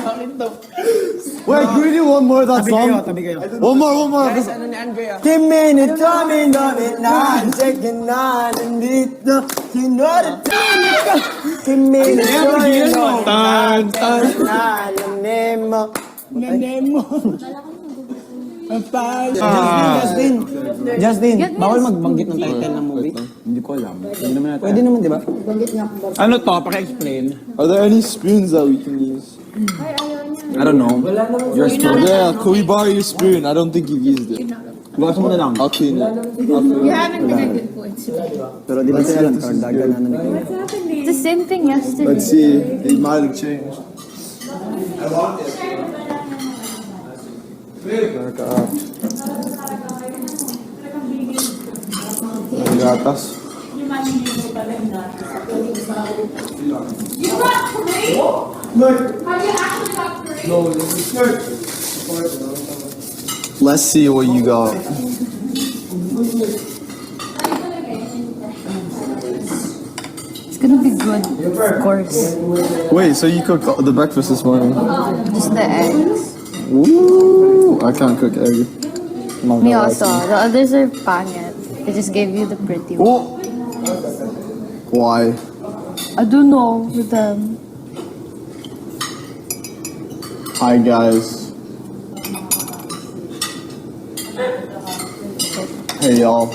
Wait, can we do one more of that song? One more. Guys, ano ni Andrea? Kimini, Tommy, na, chicken, na, nandito, sinora, Kimini, Tan, Nanemo. Justin, bawal magbanggit ng title ng movie? Hindi ko alam. Pwede naman, di ba? Ano to? Paki-explain. Are there any spoons that we can use? I don't know. Your spoon. Yeah, can we borrow your spoon? I don't think you've used it. Bukas mo na lang. I'll clean it. You haven't connected points. Pero di ba sila lang, kardagan na nila. It's the same thing yesterday. Let's see. It might have changed. Gatas. You got parade? Have you actually got parade? Let's see what you got. It's gonna be good, of course. Wait, so you cooked the breakfast this morning? Just the eggs. Ooh, I can't cook egg. Me also. The others are pangit. They just gave you the pretty one. Oh. Why? I don't know with them. Hi guys. Hey y'all.